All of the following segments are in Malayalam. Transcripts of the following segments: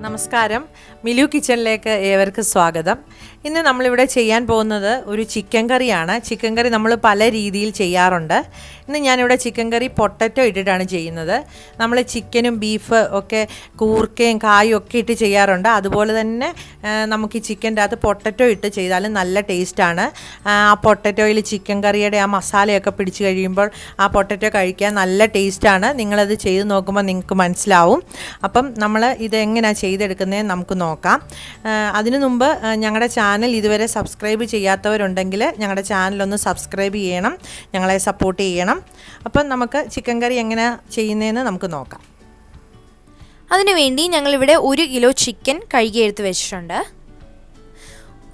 നമസ്കാരം, മിലു കിച്ചണിലേക്ക് ഏവർക്കും സ്വാഗതം. ഇന്ന് നമ്മളിവിടെ ചെയ്യാൻ പോകുന്നത് ഒരു ചിക്കൻ കറിയാണ്. ചിക്കൻ കറി നമ്മൾ പല രീതിയിൽ ചെയ്യാറുണ്ട്. ഇന്ന് ഞാനിവിടെ ചിക്കൻ കറി പൊട്ടറ്റോ ഇട്ടിട്ടാണ് ചെയ്യുന്നത്. നമ്മൾ ചിക്കനും ബീഫ് ഒക്കെ കൂർക്കയും കായും ഒക്കെ ഇട്ട് ചെയ്യാറുണ്ട്. അതുപോലെ തന്നെ നമുക്ക് ഈ ചിക്കൻ്റെ അകത്ത് പൊട്ടറ്റോ ഇട്ട് ചെയ്താലും നല്ല ടേസ്റ്റാണ്. ആ പൊട്ടറ്റോയിൽ ചിക്കൻ കറിയുടെ ആ മസാലയൊക്കെ പിടിച്ച് കഴിയുമ്പോൾ ആ പൊട്ടറ്റോ കഴിക്കാൻ നല്ല ടേസ്റ്റാണ്. നിങ്ങളത് ചെയ്ത് നോക്കുമ്പോൾ നിങ്ങൾക്ക് മനസ്സിലാവും. അപ്പം നമ്മൾ ഇതെങ്ങനെയാണ് ചെയ്തെടുക്കുന്നത് നമുക്ക് നോക്കാം. അതിനു മുമ്പ് ഞങ്ങളുടെ ചാനൽ ഇതുവരെ സബ്സ്ക്രൈബ് ചെയ്യാത്തവരുണ്ടെങ്കിൽ ഞങ്ങളുടെ ചാനലൊന്ന് സബ്സ്ക്രൈബ് ചെയ്യണം, ഞങ്ങളെ സപ്പോർട്ട് ചെയ്യണം. അപ്പം നമുക്ക് ചിക്കൻ കറി എങ്ങനെ ചെയ്യുന്നതെന്ന് നമുക്ക് നോക്കാം. അതിനുവേണ്ടി ഞങ്ങളിവിടെ 1 കിലോ ചിക്കൻ കഴുകി എടുത്ത് വെച്ചിട്ടുണ്ട്.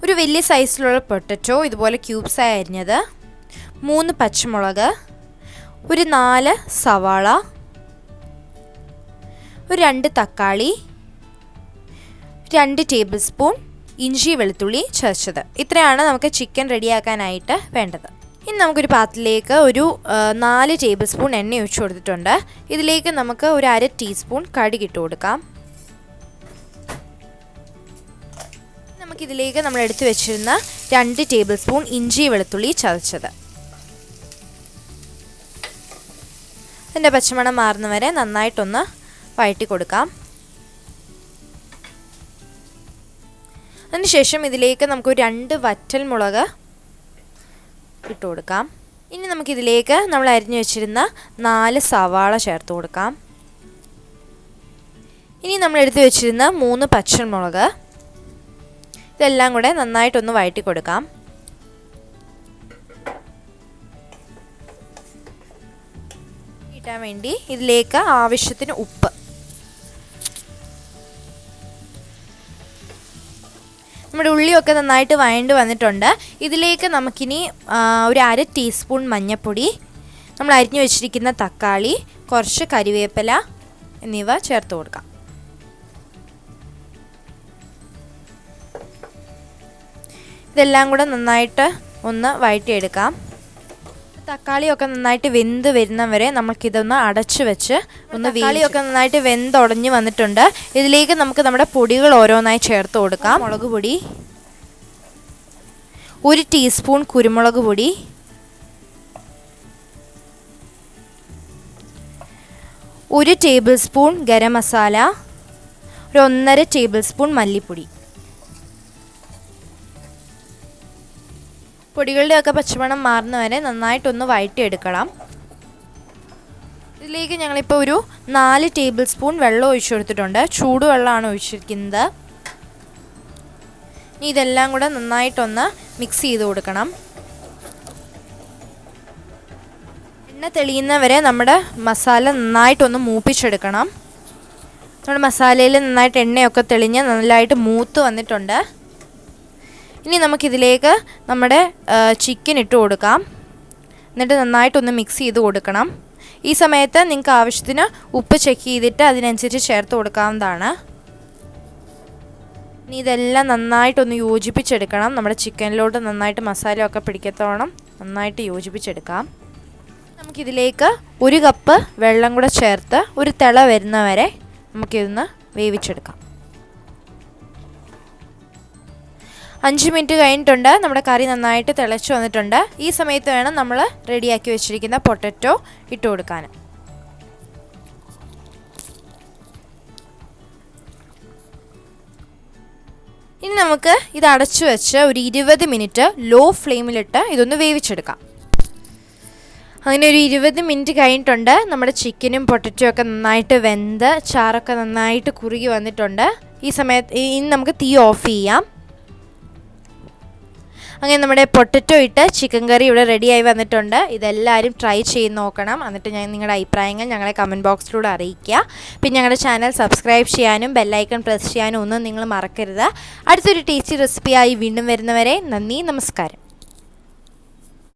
ഒരു വലിയ സൈസിലുള്ള പൊട്ടറ്റോ ഇതുപോലെ ക്യൂബ്സായി അരിഞ്ഞത്, 3 പച്ചമുളക്, ഒരു 4 സവാള, ഒരു 2 തക്കാളി, 2 ടേബിൾ സ്പൂൺ ഇഞ്ചി വെളുത്തുള്ളി ചതച്ചത്. ഇത്രയാണ് നമുക്ക് ചിക്കൻ റെഡിയാക്കാനായിട്ട് വേണ്ടത്. ഇനി നമുക്കൊരു പാത്രത്തിലേക്ക് ഒരു 4 ടേബിൾ സ്പൂൺ എണ്ണ ഒഴിച്ചു കൊടുത്തിട്ടുണ്ട്. ഇതിലേക്ക് നമുക്ക് ഒരു 1/2 ടീസ്പൂൺ കടുക് ഇട്ട് കൊടുക്കാം. നമുക്കിതിലേക്ക് നമ്മൾ എടുത്തു വെച്ചിരുന്ന 2 ടേബിൾ സ്പൂൺ ഇഞ്ചി വെളുത്തുള്ളി ചതച്ചത്. അതിൻ്റെ പച്ചമണം മാറുന്നവരെ നന്നായിട്ടൊന്ന് വഴറ്റി കൊടുക്കാം. അതിനുശേഷം ഇതിലേക്ക് നമുക്ക് 2 വറ്റൽ മുളക് ഇട്ട് കൊടുക്കാം. ഇനി നമുക്കിതിലേക്ക് നമ്മൾ അരിഞ്ഞു വെച്ചിരുന്ന 4 സവാള ചേർത്ത് കൊടുക്കാം. ഇനി നമ്മൾ എടുത്തു വെച്ചിരുന്ന 3 പച്ചമുളക്, ഇതെല്ലാം കൂടെ നന്നായിട്ടൊന്ന് വഴറ്റി കൊടുക്കാം. ഇടാൻ വേണ്ടി ഇതിലേക്ക് ആവശ്യത്തിന് ഉപ്പ്, നമ്മുടെ ഉള്ളിയൊക്കെ നന്നായിട്ട് വഴണ്ട് വന്നിട്ടുണ്ട്. ഇതിലേക്ക് നമുക്കിനി ഒരു 1/2 ടീസ്പൂൺ മഞ്ഞൾപ്പൊടി, നമ്മൾ അരിഞ്ഞു വെച്ചിരിക്കുന്ന തക്കാളി, കുറച്ച് കരിവേപ്പില എന്നിവ ചേർത്ത് കൊടുക്കാം. ഇതെല്ലാം കൂടെ നന്നായിട്ട് ഒന്ന് വഴറ്റിയെടുക്കാം. തക്കാളിയൊക്കെ നന്നായിട്ട് വെന്ത് വരുന്നവരെ നമുക്കിതൊന്ന് അടച്ചു വെച്ച് തക്കാളിയൊക്കെ നന്നായിട്ട് വെന്തുടഞ്ഞ് വന്നിട്ടുണ്ട്. ഇതിലേക്ക് നമുക്ക് നമ്മുടെ പൊടികൾ ഓരോന്നായി ചേർത്ത് കൊടുക്കാം. മുളക് പൊടി, 1 ടീസ്പൂൺ കുരുമുളക് പൊടി, 1 ടേബിൾ സ്പൂൺ ഗരം മസാല, ഒരു 1.5 ടേബിൾ സ്പൂൺ മല്ലിപ്പൊടി. പൊടികളുടെയൊക്കെ പച്ചമണം മാറുന്നവരെ നന്നായിട്ടൊന്ന് വഴറ്റിയെടുക്കണം. ഇതിലേക്ക് ഞങ്ങളിപ്പോൾ ഒരു 4 ടേബിൾ സ്പൂൺ വെള്ളം ഒഴിച്ചു കൊടുത്തിട്ടുണ്ട്. ചൂടുവെള്ളമാണ് ഒഴിച്ചിരിക്കുന്നത്. ഇനി ഇതെല്ലാം കൂടെ നന്നായിട്ടൊന്ന് മിക്സ് ചെയ്ത് കൊടുക്കണം. എണ്ണ തെളിയുന്നവരെ നമ്മുടെ മസാല നന്നായിട്ടൊന്ന് മൂപ്പിച്ചെടുക്കണം. നമ്മുടെ മസാലയിൽ നന്നായിട്ട് എണ്ണയൊക്കെ തെളിഞ്ഞ് നല്ലതായിട്ട് മൂത്ത് വന്നിട്ടുണ്ട്. ഇനി നമുക്കിതിലേക്ക് നമ്മുടെ ചിക്കൻ ഇട്ട് കൊടുക്കാം. എന്നിട്ട് നന്നായിട്ടൊന്ന് മിക്സ് ചെയ്ത് കൊടുക്കണം. ഈ സമയത്ത് നിങ്ങൾക്ക് ആവശ്യത്തിന് ഉപ്പ് ചെക്ക് ചെയ്തിട്ട് അതിനനുസരിച്ച് ചേർത്ത് കൊടുക്കാവുന്നതാണ്. ഇനി ഇതെല്ലാം നന്നായിട്ടൊന്ന് യോജിപ്പിച്ചെടുക്കണം. നമ്മുടെ ചിക്കനിലോട്ട് നന്നായിട്ട് മസാലയൊക്കെ പിടിക്കത്തോളം നന്നായിട്ട് യോജിപ്പിച്ചെടുക്കാം. നമുക്കിതിലേക്ക് 1 കപ്പ് വെള്ളം കൂടെ ചേർത്ത് ഒരു തിള വരുന്നവരെ നമുക്കിതൊന്ന് വേവിച്ചെടുക്കാം. 5 മിനിറ്റ് കഴിഞ്ഞിട്ടുണ്ട്. നമ്മുടെ കറി നന്നായിട്ട് തിളച്ച് വന്നിട്ടുണ്ട്. ഈ സമയത്ത് വേണം നമ്മൾ റെഡിയാക്കി വെച്ചിരിക്കുന്ന പൊട്ടറ്റോ ഇട്ട് കൊടുക്കാൻ. ഇനി നമുക്ക് ഇത് അടച്ചു വെച്ച് ഒരു 20 മിനിറ്റ് ലോ ഫ്ലെയിമിലിട്ട് ഇതൊന്ന് വേവിച്ചെടുക്കാം. അങ്ങനെ ഒരു 20 മിനിറ്റ് കഴിഞ്ഞിട്ടുണ്ട്. നമ്മുടെ ചിക്കനും പൊട്ടറ്റോ ഒക്കെ നന്നായിട്ട് വെന്ത് ചാറൊക്കെ നന്നായിട്ട് കുറുകി വന്നിട്ടുണ്ട്. ഈ സമയത്ത് ഇനി നമുക്ക് തീ ഓഫ് ചെയ്യാം. അങ്ങനെ നമ്മുടെ പൊട്ടറ്റോ ഇട്ട് ചിക്കൻ കറി ഇവിടെ റെഡിയായി വന്നിട്ടുണ്ട്. ഇതെല്ലാവരും ട്രൈ ചെയ്ത് നോക്കണം. എന്നിട്ട് നിങ്ങളുടെ അഭിപ്രായങ്ങൾ ഞങ്ങളെ കമൻറ്റ് ബോക്സിലൂടെ അറിയിക്കുക. പിന്നെ ഞങ്ങളുടെ ചാനൽ സബ്സ്ക്രൈബ് ചെയ്യാനും ബെല്ലൈക്കൺ പ്രസ് ചെയ്യാനും ഒന്നും നിങ്ങൾ മറക്കരുത്. അടുത്തൊരു ടേസ്റ്റി റെസിപ്പിയായി വീണ്ടും വരുന്നവരെ നന്ദി, നമസ്കാരം.